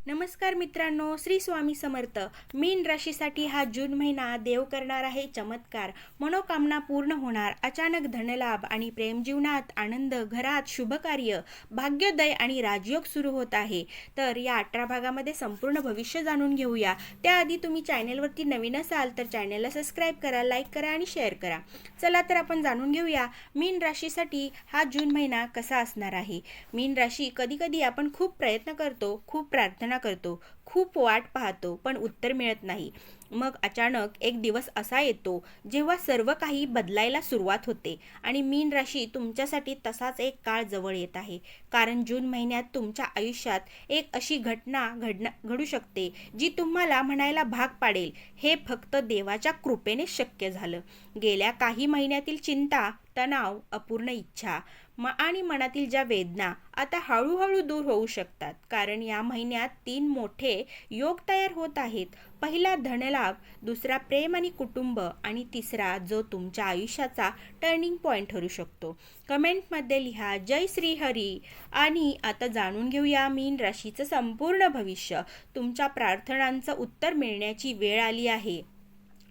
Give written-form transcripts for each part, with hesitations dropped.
नमस्कार मित्रांनो, श्री स्वामी समर्थ. मीन राशीसाठी हा जून महिना देव करणार आहे चमत्कार. मनोकामना पूर्ण होणार, अचानक धनलाभ आणि प्रेमजीवनात आनंद, घरात शुभकार्य, भाग्योदय आणि राजयोग सुरू होत आहे. तर या 18 भागामध्ये संपूर्ण भविष्य जाणून घेऊया. त्याआधी तुम्ही चॅनेलवरती नवीन असाल तर चॅनेलला सबस्क्राईब करा, लाईक करा आणि शेअर करा. चला तर आपण जाणून घेऊया मीन राशीसाठी हा जून महिना कसा असणार आहे. मीन राशी कधी कधी आपण खूप प्रयत्न करतो, खूप प्रार्थना करतो, खूप वाट पाहतो, पण उत्तर मिळत नाही. मग अचानक एक दिवस असा येतो जेव्हा सर्व काही बदलायला सुरुवात होते आणि मीन राशी तुमच्यासाठी तसाच एक काळ जवळ येत आहे. कारण जून महिन्यात तुमच्या आयुष्यात एक अशी घटना घडू शकते जी तुम्हाला म्हणायला भाग पाडेल, हे फक्त देवाच्या कृपेने शक्य झालं. गेल्या काही महिन्यातील चिंता, तणाव, अपूर्ण इच्छा आणि मनातील ज्या वेदना आता हळूहळू दूर होऊ शकतात. कारण या महिन्यात 3 मोठे योग तयार होत आहेत. पहिला धनलाभ, दुसरा प्रेम आणि कुटुंब आणि तिसरा जो तुमच्या आयुष्याचा टर्निंग पॉइंट ठरू शकतो. कमेंटमध्ये लिहा जय श्री हरी. आणि आता जाणून घेऊया मीन राशीचं संपूर्ण भविष्य. तुमच्या प्रार्थनांचं उत्तर मिळण्याची वेळ आली आहे.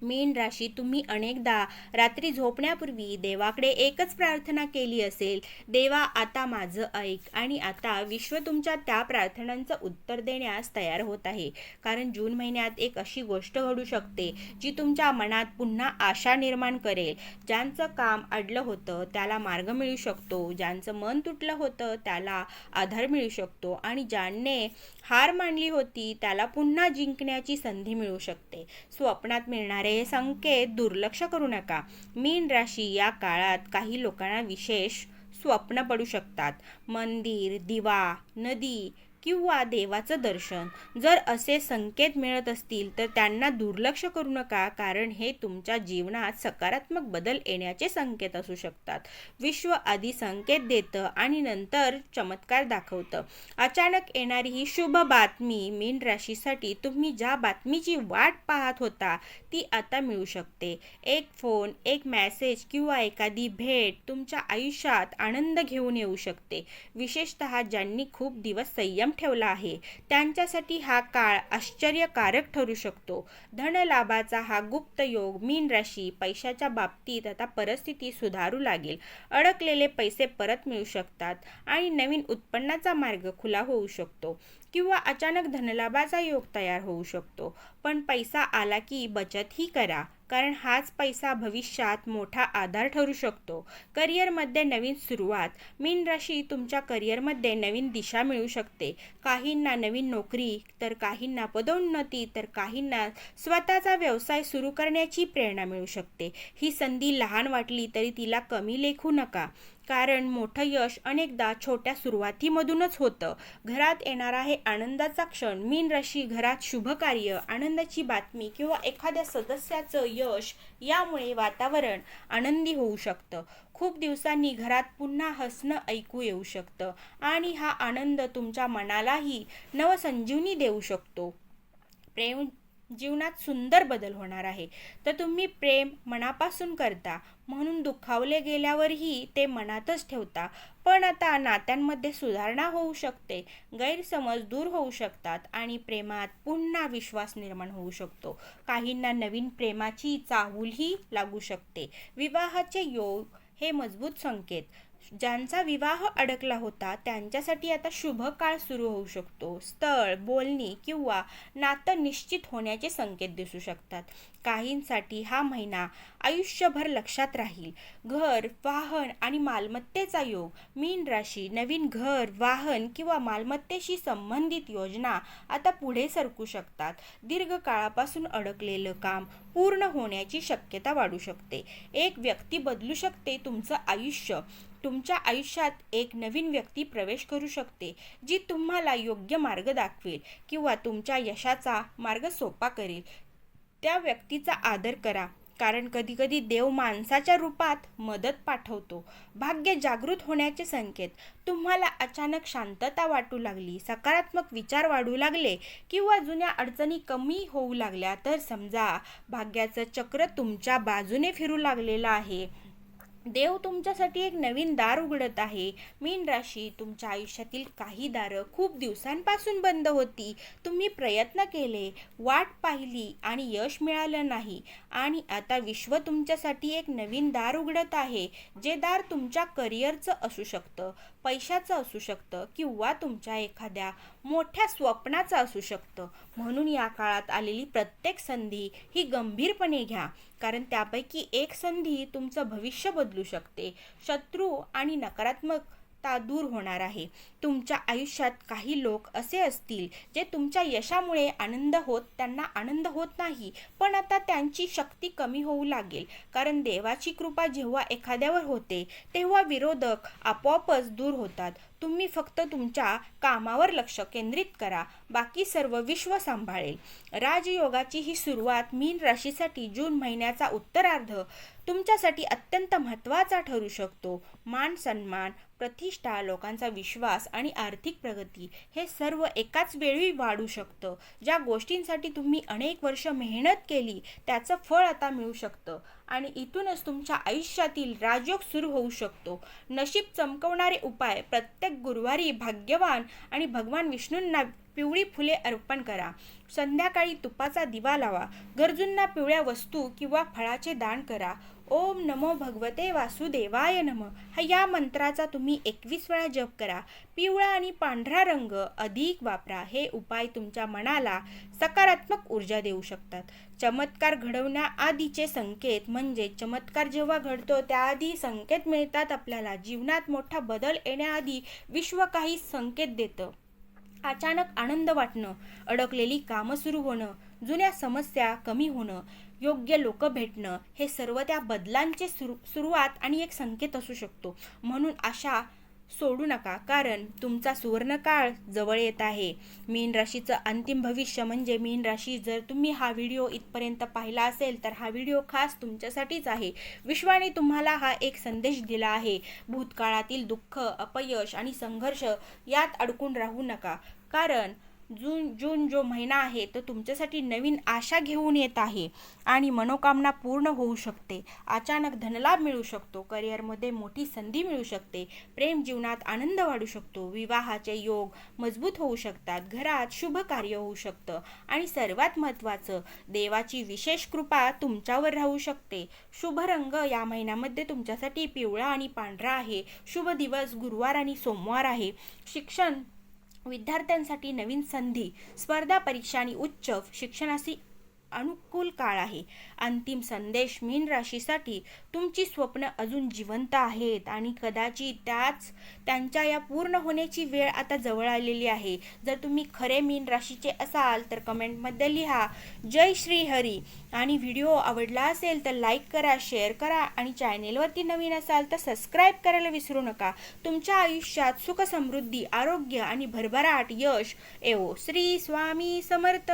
मीन राशी, तुम्ही अनेकदा रात्री झोपण्यापूर्वी देवाकडे एकच प्रार्थना केली असेल, देवा आता माझं ऐक. आणि आता विश्व तुमच्या त्या प्रार्थनांचं उत्तर देण्यास तयार होत आहे. कारण जून महिन्यात एक अशी गोष्ट घडू शकते जी तुमच्या मनात पुन्हा आशा निर्माण करेल. ज्यांचं काम अडलं होतं त्याला मार्ग मिळू शकतो, ज्यांचं मन तुटलं होतं त्याला आधार मिळू शकतो आणि ज्यांनी हार मानली होती त्याला पुन्हा जिंकण्याची संधी मिळू शकते. स्वप्नात मिळणारे हे संकेत दुर्लक्ष करू नका. मीन राशी, या काळात काही लोकांना विशेष स्वप्न पडू शकतात. मंदिर, दिवा, नदी किंवा देवाचं दर्शन. जर असे संकेत मिळत असतील तर त्यांना दुर्लक्ष करू नका, कारण हे तुमच्या जीवनात सकारात्मक बदल येण्याचे संकेत असू शकतात. विश्व आधी संकेत देतं आणि नंतर चमत्कार दाखवतं. अचानक येणारी ही शुभ बातमी मीन राशीसाठी, तुम्ही ज्या बातमीची वाट पाहत होता ती आता मिळू शकते. एक फोन, एक मेसेज किंवा एखादी भेट तुमच्या आयुष्यात आनंद घेऊन येऊ शकते. विशेषतः ज्यांनी खूप दिवस संयम ठेवला आहे त्यांच्यासाठी हा काळ आश्चर्यकारक ठरू शकतो. धनलाभाचा हा गुप्त योग. मीन राशी, पैशाच्या बाबतीत आता परिस्थिती सुधारू लागेल. अडकलेले पैसे परत मिळू शकतात आणि नवीन उत्पन्नाचा मार्ग खुला होऊ शकतो किंवा अचानक धनलाभाचा योग तयार होऊ शकतो. पण पैसा आला की बचतही करा, कारण हाच पैसा भविष्यात मोठा आधार ठरू शकतो. करिअरमध्ये नवीन सुरुवात. मीन राशी, तुमच्या करिअरमध्ये नवीन दिशा मिळू शकते. काहींना नवीन नोकरी, तर काहींना पदोन्नती, तर काहींना स्वतःचा व्यवसाय सुरू करण्याची प्रेरणा मिळू शकते. ही संधी लहान वाटली तरी तिला कमी लेखू नका, कारण मोठं यश अनेकदा छोट्या सुरुवातीमधूनच होतं. घरात येणार आहे आनंदाचा क्षण. मीन राशी, घरात शुभकार्य, आनंदाची बातमी किंवा एखाद्या सदस्याचं यश यामुळे वातावरण आनंदी होऊ शकतं. खूप दिवसांनी घरात पुन्हा हसणं ऐकू येऊ शकतं आणि हा आनंद तुमच्या मनालाही नवसंजीवनी देऊ शकतो. प्रेम जीवनात सुंदर बदल होणार आहे. तर तुम्ही प्रेम मनापासून करता, म्हणून दुखावले गेल्यावरही ते मनातच ठेवता. पण आता नात्यांमध्ये सुधारणा होऊ शकते, गैरसमज दूर होऊ शकतात आणि प्रेमात पुन्हा विश्वास निर्माण होऊ शकतो. काहींना नवीन प्रेमाची चाहूलही लागू शकते. विवाहाचे योग हे मजबूत संकेत. ज्यांचा विवाह अडकला होता त्यांच्यासाठी आता शुभ काळ सुरू होऊ शकतो. स्थळ, बोलणी किंवा नातं निश्चित होण्याचे संकेत दिसू शकतात. काहींसाठी हा महिना आयुष्यभर लक्षात राहील. घर, वाहन आणि मालमत्तेचा योग. मीन राशी, नवीन घर, वाहन किंवा मालमत्तेशी संबंधित योजना आता पुढे सरकू शकतात. दीर्घकाळापासून अडकलेलं काम पूर्ण होण्याची शक्यता वाढू शकते. एक व्यक्ती बदलू शकते तुमचं आयुष्य. तुमच्या आयुष्यात एक नवीन व्यक्ती प्रवेश करू शकते जी तुम्हाला योग्य मार्ग दाखवेल किंवा तुमच्या यशाचा मार्ग सोपा करेल. त्या व्यक्तीचा आदर करा, कारण कधीकधी देव माणसाच्या रूपात मदत पाठवतो. भाग्य जागृत होण्याचे संकेत. तुम्हाला अचानक शांतता वाटू लागली, सकारात्मक विचार वाढू लागले किंवा जुन्या अडचणी कमी होऊ लागल्या तर समजा भाग्याचं चक्र तुमच्या बाजूने फिरू लागलेलं आहे. देव तुमच्यासाठी एक नवीन दार उघडत आहे. मीन राशी, तुमच्या आयुष्यातील काही दारं खूप दिवसांपासून बंद होती. तुम्ही प्रयत्न केले, वाट पाहिली आणि यश मिळालं नाही. आणि आता विश्व तुमच्यासाठी एक नवीन दार उघडत आहे. जे दार तुमच्या करिअरचं असू शकतं, पैशाचं असू शकतं किंवा तुमच्या एखाद्या मोठ्या स्वप्नाचं असू शकतं. म्हणून या काळात आलेली प्रत्येक संधी ही गंभीरपणे घ्या, कारण त्यापैकी एक संधी तुमचं भविष्य बदलू शकते. शत्रू आणि नकारात्मकता दूर होणार आहे. तुमच्या आयुष्यात काही लोक असे असतील जे तुमच्या यशामुळे त्यांना आनंद होत नाही, पण आता त्यांची शक्ती कमी होऊ लागेल. कारण देवाची कृपा जेव्हा एखाद्यावर होते तेव्हा विरोधक आपोआपच दूर होतात. तुम्ही फक्त तुमच्या कामावर लक्ष केंद्रित करा, बाकी सर्व विश्व सांभाळेल. राजयोगाची ही सुरुवात मीन राशीसाठी जून महिन्याचा उत्तरार्ध तुमच्यासाठी अत्यंत महत्त्वाचा ठरू शकतो. मान सन्मान, प्रतिष्ठा, लोकांचा विश्वास आणि आर्थिक प्रगती हे सर्व एकाच वेळी वाढू शकतं. ज्या गोष्टींसाठी तुम्ही अनेक वर्ष मेहनत केली त्याचं फळ आता मिळू शकतं आणि इथूनच तुमच्या आयुष्यातील राजयोग सुरू होऊ शकतो. नशीब चमकवणारे उपाय: प्रत्येक गुरुवारी भाग्यवान आणि भगवान विष्णूंना पिवळी फुले अर्पण करा. संध्याकाळी तुपाचा दिवा लावा. गरजूंना पिवळ्या वस्तू किंवा फळाचे दान करा. ओम नमो भगवते वासुदेवाय नमः या मंत्राचा तुम्ही 21 वेळा जप करा. पिवळा आणि पांढरा रंग अधिक वापरा. हे उपाय तुमच्या मनाला सकारात्मक ऊर्जा देऊ शकतात. चमत्कार घडवण्याआधीचे संकेत, म्हणजे चमत्कार जेव्हा घडतो त्याआधी संकेत मिळतात आपल्याला. जीवनात मोठा बदल येण्याआधी विश्व काही संकेत देतं. अचानक आनंद वाटणं, अडकलेली कामं सुरू होणं, जुन्या समस्या कमी होणं, योग्य लोक भेटणं, हे सर्व त्या बदलांचे सुरुवात आणि एक संकेत असू शकतो. म्हणून आशा सोडू नका, कारण तुमचा सुवर्णकाळ जवळ येत आहे. मीन राशीचं अंतिम भविष्य म्हणजे मीन राशी. जर तुम्ही हा व्हिडिओ इथपर्यंत पाहिला असेल तर हा व्हिडिओ खास तुमच्यासाठीच आहे. विश्वाने तुम्हाला हा एक संदेश दिला आहे. भूतकाळातील दुःख, अपयश आणि संघर्ष यात अडकून राहू नका, कारण जून जो महिना आहे तो तुमच्यासाठी नवीन आशा घेऊन येत आहे आणि मनोकामना पूर्ण होऊ शकते. अचानक धनलाभ मिळू शकतो. करिअरमध्ये मोठी संधी मिळू शकते. प्रेम जीवनात आनंद वाढू शकतो. विवाहाचे योग मजबूत होऊ शकतात. घरात शुभ कार्य होऊ शकतं आणि सर्वात महत्त्वाचं, देवाची विशेष कृपा तुमच्यावर राहू शकते. शुभ रंग या महिन्यामध्ये तुमच्यासाठी पिवळा आणि पांढरा आहे. शुभ दिवस गुरुवार आणि सोमवार आहे. शिक्षण विद्यार्थ्यांसाठी नवीन संधी, स्पर्धा परीक्षा आणि उच्च शिक्षणाची अनुकूल काळ आहे. अंतिम संदेश: मीन राशीसाठी तुमची स्वप्न अजून जिवंत आहेत आणि कदाचित त्यांच्या या पूर्ण होण्याची वेळ आता जवळ आलेली आहे. जर तुम्ही खरे मीन राशीचे असाल तर कमेंटमध्ये लिहा जय श्री हरी. आणि व्हिडिओ आवडला असेल तर लाईक करा, शेअर करा आणि चॅनेलवरती नवीन असाल तर सबस्क्राईब करायला विसरू नका. तुमच्या आयुष्यात सुख, समृद्धी, आरोग्य आणि भरभराट यश येवो. श्री स्वामी समर्थ.